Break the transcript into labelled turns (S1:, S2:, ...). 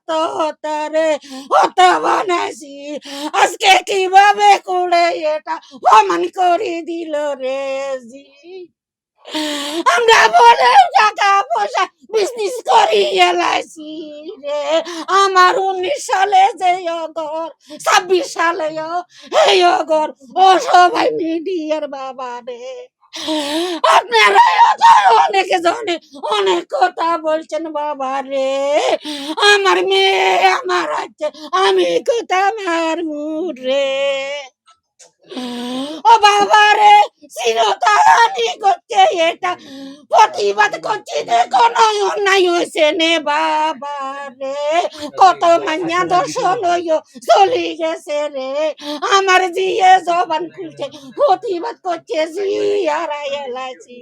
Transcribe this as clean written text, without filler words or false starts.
S1: আত্মহত্যারে হত্যা বানাইছি। আজকে কিভাবে করে এটা প্রমাণ করে দিল রে জি। আমরা বলে টাকা পয়সা বিজনেস করি এলাইছি রে। আমার 19 সালে যে অগর 26 সালে এই অগর ও সবাই মিডিয়ার বাবা রে। আপনারা অনেকে জনে অনেক কথা বলছেন বাবা রে। আমার মেয়ে আমার আছে, আমি কোথা মারমু রে। ও বাবা রে, চিরতাহানি করছে এটা প্রতিবাদ করছি যে কোনো অন্যায় হয়েছে নে বাবা রে। কত মাইয়া দর্শন হইও চলি গেছে রে। আমার জিয়ে জবান খুলছে প্রতিবাদ করছে জি হারাই এলাইছি।